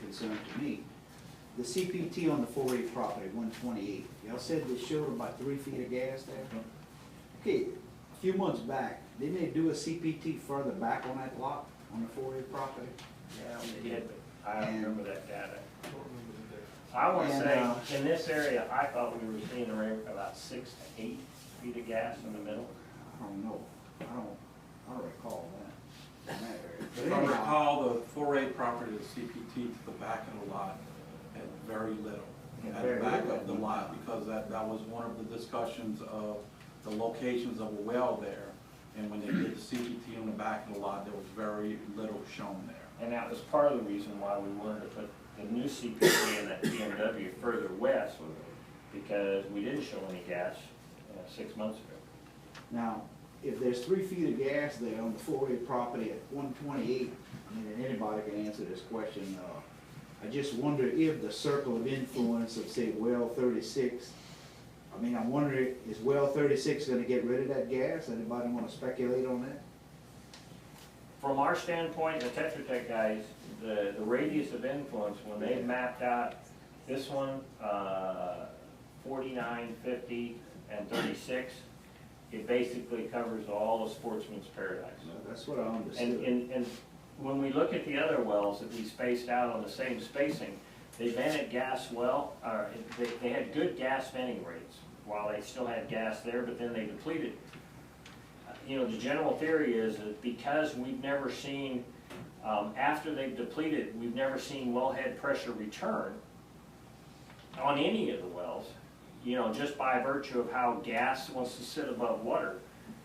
concern to me. The CPT on the 4A property, 128, y'all said they showed about 3 feet of gas there? Okay, a few months back, didn't they do a CPT further back on that lot, on the 4A property? Yeah, they did, but I don't remember that data. I don't remember the day. I want to say, in this area, I thought we were seeing around about 6 to 8 feet of gas in the middle. I don't know, I don't recall that, in that area. But If I anyhow, recall, the 4A property, the CPT to the back of the lot had very little at the back of the lot, because that was one of the discussions of the locations of a well there. And when they did the CPT on the back of the lot, there was very little shown there. And that was part of the reason why we wanted to put the new CPT in that BMW further west, because we didn't show any gas 6 months ago. now, if there's 3 feet of gas there on the 4A property at 128, I mean, and anybody can answer this question, I just wonder if the circle of influence of, say, well 36, I mean, I'm wondering, is well 36 gonna get rid of that gas? Anybody wanna speculate on that? From our standpoint, the Tetra Tech guys, the radius of influence, when they mapped out this one, 49, 50, and 36, it basically covers all of Sportsman's Paradise. That's what I understood. And when we look at the other wells that we spaced out on the same spacing, they vented gas well, they had good gas venting rates while they still had gas there, but then they depleted. You know, the general theory is that because we've never seen, after they've depleted, we've never seen wellhead pressure return on any of the wells, you know, just by virtue of how gas wants to sit above water.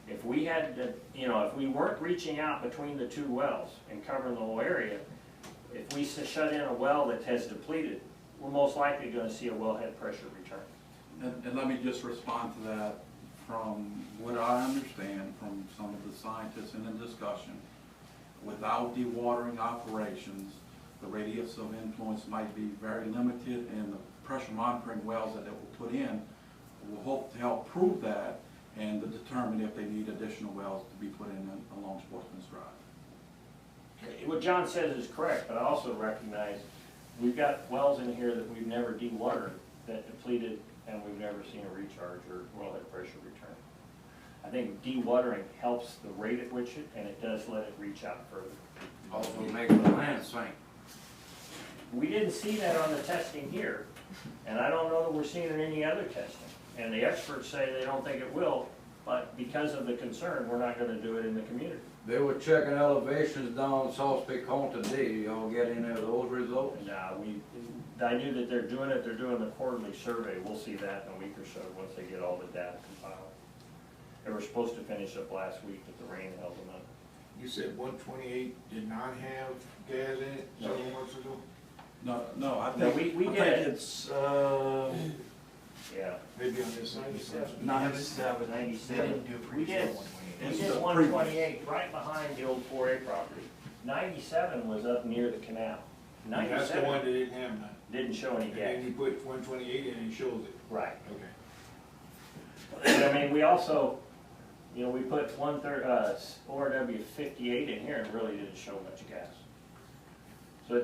If we had to, you know, if we weren't reaching out between the two wells and covering the whole area, if we shut in a well that has depleted, we're most likely going to see a wellhead pressure return. And let me just respond to that. From what I understand from some of the scientists in the discussion, without dewatering operations, the radius of influence might be very limited, and the pressure monitoring wells that they will put in will hope to help prove that and to determine if they need additional wells to be put in along Sportsman's Drive. What John says is correct, but I also recognize we've got wells in here that we've never dewatered that depleted, and we've never seen a recharge or wellhead pressure return. I think dewatering helps the rate at which and it does let it reach out further. Also make the land sink. We didn't see that on the testing here, and I don't know that we're seeing it in any other testing. And the experts say they don't think it will, but because of the concern, we're not going to do it in the community. They were checking elevations down South Pecan today. Y'all get any of those results? And I knew that they're doing it. They're doing the quarterly survey. We'll see that in a week or so once they get all the data compiled. They were supposed to finish up last week, but the rain held them up. You said 128 did not have gas in it several months ago? No, I No, think, we I did. think it's, Yeah. Maybe on this side. 97. We did. We It's did the 128 right behind the old 4A property. 97 was up near the canal. That's the one 97 that didn't have none. didn't show any And gas. then you put 128 in and it shows it. Right. Okay. But, I mean, we also, you know, we put ORW 58 in here and really didn't show much gas. So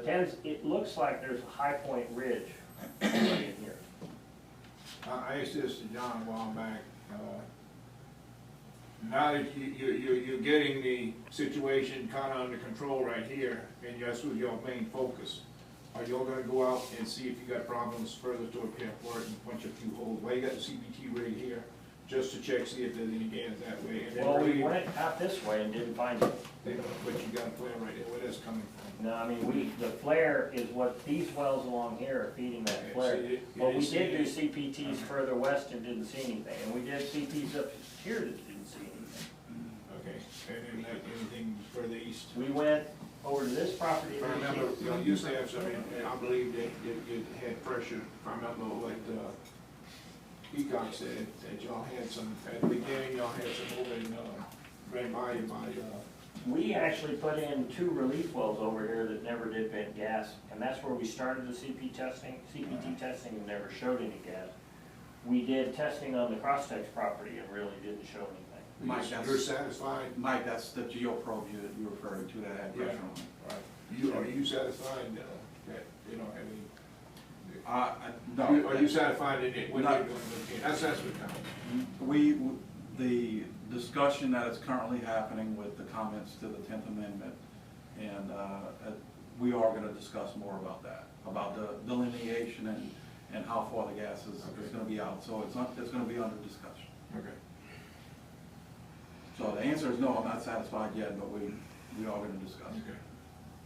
it looks like there's a high point ridge right in here. I asked this to John a while back. Now that you're getting the situation kind of under control right here, and that's with your main focus, are y'all gonna go out and see if you got problems further toward Campport and punch a few holes? Well, you got the CPT right here, just to check, see if there's any gas that way. And then Well, we really- went out this way and didn't find it. But you got a plan right there, where that's coming from. No, I mean, the flare is what, these wells along here are feeding that Okay, flare. so you But we didn't did do see CPTs further west and didn't see anything. And we did CPs up here that didn't see anything. Okay, and then anything further east? We went over to this property. If I remember, you used to have something, and I believe that it had pressure, if I remember what Peacock said, that y'all had some, at the beginning, y'all had some over in, right by, We actually put in 2 relief wells over here that never did vent gas, and that's where we started the CPT testing and never showed any gas. We did testing on the Crosstex property and really didn't show anything. Mike, you're satisfied? Mike, that's the GeoProbe you're referring to that had pressure on it. Right. Are you satisfied? that they don't have any? No. Are you satisfied in it, what No. they're doing, with the assessment now? The discussion that is currently happening with the comments to the 10th Amendment, and we are gonna discuss more about that, about the delineation and how far the gas is gonna be out, so it's gonna be under discussion. Okay. So the answer is no, I'm not satisfied yet, but we are gonna discuss. Okay.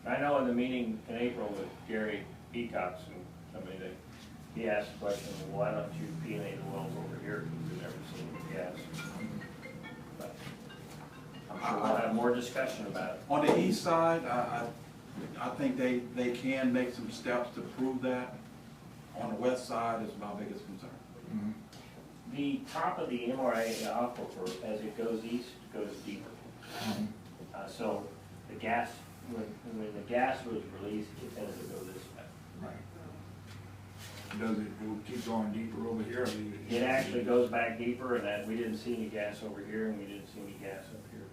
I know in the meeting in April with Gary Peacocks and somebody, he asked the question, well, why don't you P&A the wells over here, because we've never seen the gas. But I'm sure we'll have more discussion about it. On the east side, I think they can make some steps to prove that. On the west side is my biggest concern. Mhm. The top of the MRA aquifer, as it goes east, goes deeper. So the gas, when the gas was released, it tended to go this way. Right. Does it will keep going deeper over here, or leave it? It actually goes back deeper, and that, we didn't see any gas over here, and we didn't see any gas up here.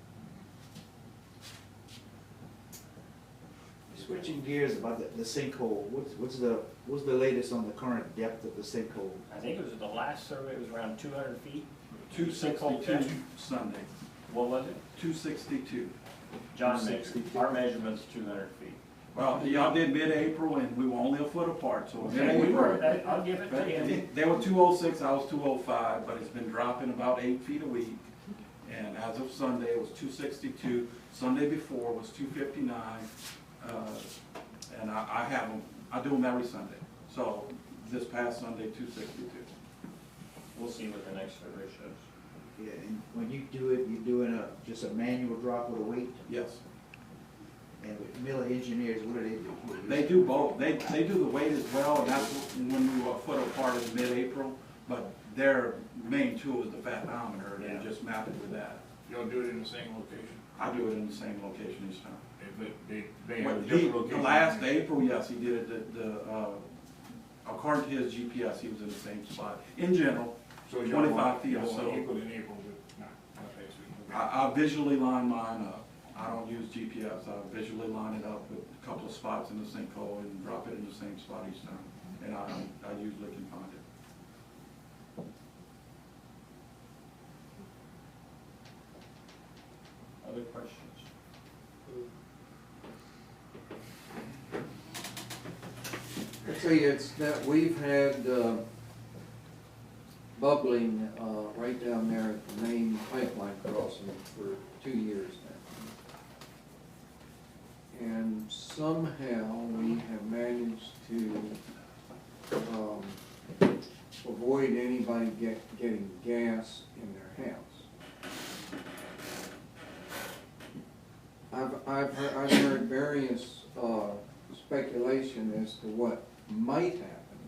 Switching gears about the sinkhole, what's the latest on the current depth of the sinkhole? I think it was the last survey, it was around 200 feet. 262 Sunday, What was it? 262. John measured, 262. our measurement's 200 feet. Well, y'all did mid-April and we were only a foot apart, so Okay, we mid-April. were, I'll give it to him. They were 206, I was 205, but it's been dropping about 8 feet a week. And as of Sunday, it was 262. Sunday before was 259. And I have them, I do them every Sunday. So this past Sunday, 262. We'll see what the next survey shows. Yeah, and when you do it, you're doing just a manual drop with a weight? Yes. And with Miller Engineers, what do they do? They do both. They do the weight as well, and that's when we were a foot apart in mid-April. But their main tool is the fathometer, and Yeah. they just map it with that. You'll do it in the same location? I do it in the same location each time. They have a But different the location? last April, yes, he did it, according to his GPS, he was in the same spot. In general, So 25 feet or y'all so. want equal in April, but not next week. I visually line mine up. I don't use GPS. I visually line it up with a couple of spots in the sinkhole and drop it in the same spot each time. And I usually can find it. Other questions? I tell you, it's that we've had bubbling right down there at the main pipeline crossing for 2 years now. And somehow we have managed to avoid anybody getting gas in their house. I've heard various speculation as to what might happen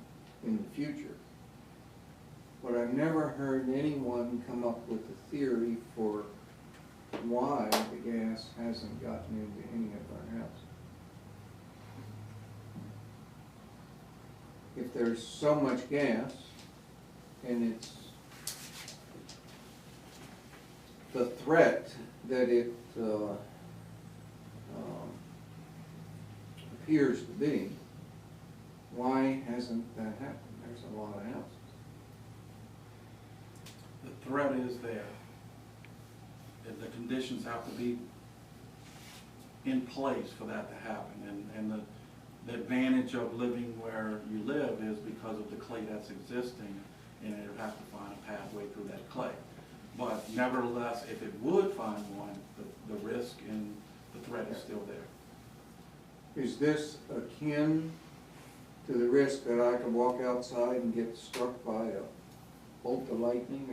in the future. But I've never heard anyone come up with a theory for why the gas hasn't gotten into any of our houses. If there's so much gas, and it's the threat that it appears to be, why hasn't that happened? There's a lot of houses. The threat is there. And the conditions have to be in place for that to happen. And the advantage of living where you live is because of the clay that's existing, and it would have to find a pathway through that clay. But nevertheless, if it would find one, the risk and the threat is still there. Is this akin to the risk that I could walk outside and get struck by a bolt of lightning,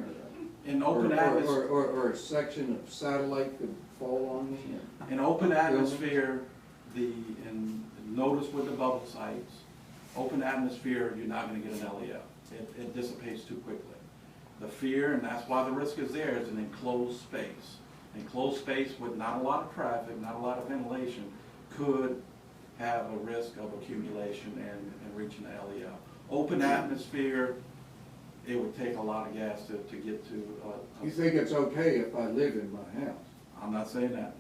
In open atmosphere, or a section of satellite could fall on me? in open atmosphere, and notice with the bubble sites, open atmosphere, you're not gonna get an LEF. It dissipates too quickly. The fear, and that's why the risk is there, is an enclosed space. Enclosed space with not a lot of traffic, not a lot of ventilation, could have a risk of accumulation and reaching the LEF. Open atmosphere, it would take a lot of gas to get to. You think it's okay if I live in my house? I'm not saying that.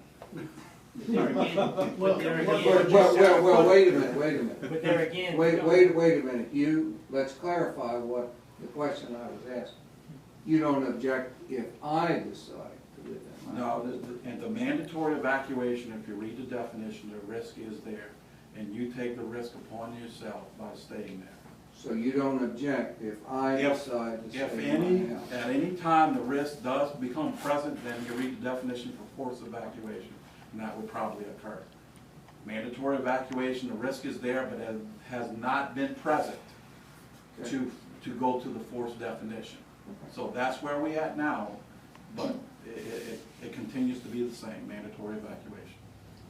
There again, but there Well, wait a minute. but there again. Wait a minute, let's clarify what the question I was asking. You don't object if I decide to live in my house? No, and the mandatory evacuation, if you read the definition, the risk is there, and you take the risk upon yourself by staying there. So you don't object if I If- decide to If stay in my house? at any time the risk does become present, then you read the definition for forced evacuation, and that would probably occur. Mandatory evacuation, the risk is there, but it has not been present Okay. to go to the forced definition. So that's where we at now, but it continues to be the same, mandatory evacuation.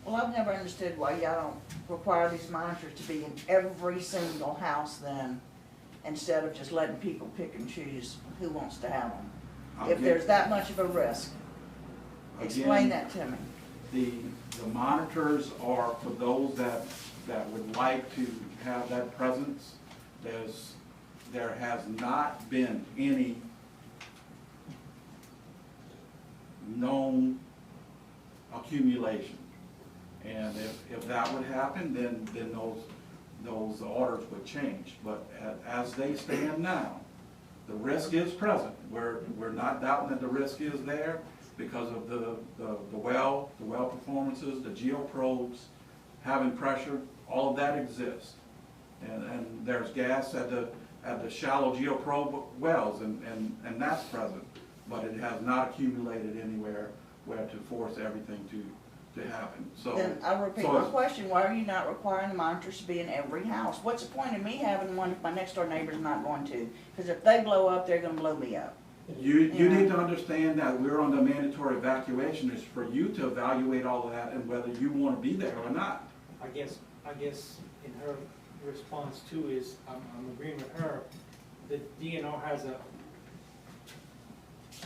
Well, I've never understood why y'all don't require these monitors to be in every single house then, instead of just letting people pick and choose who wants to have them. If there's that much of a risk, explain Again, that to me. The monitors are for those that would like to have that presence. There has not been any known accumulation. And if that would happen, then those orders would change. But as they stand now, the risk is present. We're not doubting that the risk is there because of the well performances, the geoprobes, having pressure, all of that exists. And there's gas at the shallow geoprobe wells, and that's present. But it has not accumulated anywhere where to force everything to happen. So Then I repeat so my it's- question, why are you not requiring the monitors to be in every house? What's the point of me having one if my next door neighbor's not going to? Because if they blow up, they're gonna blow me up. You Yeah. need to understand that we're on the mandatory evacuation is for you to evaluate all of that and whether you want to be there or not. I guess in her response too is, I'm agreeing with her, the DNR has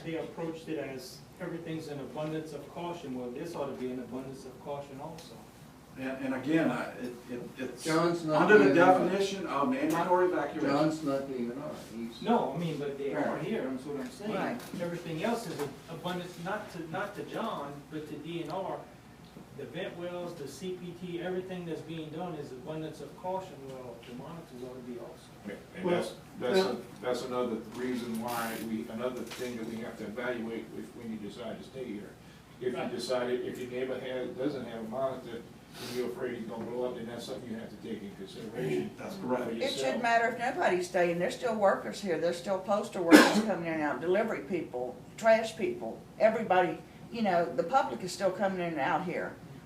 they approached it as everything's an abundance of caution. Well, this ought to be an abundance of caution also. And again, it's John's not under the being honest. definition of mandatory evacuation. John's not being honest. He's. No, I mean, but they are here, that's what I'm saying. Right. Everything else is an abundance, not to John, but to DNR. The vent wells, the CPT, everything that's being done is abundance of caution. Well, the monitors ought to be also. And that's another reason why another thing that we have to evaluate when you decide to stay here. If your neighbor doesn't have a monitor, and you're afraid he's gonna blow up, then that's something you have to take into consideration. That's correct. for It yourself. shouldn't matter if nobody's staying, there's still workers here, there's still postal workers coming in and out, delivery people, trash people, everybody, you know, the public is still coming in and out here.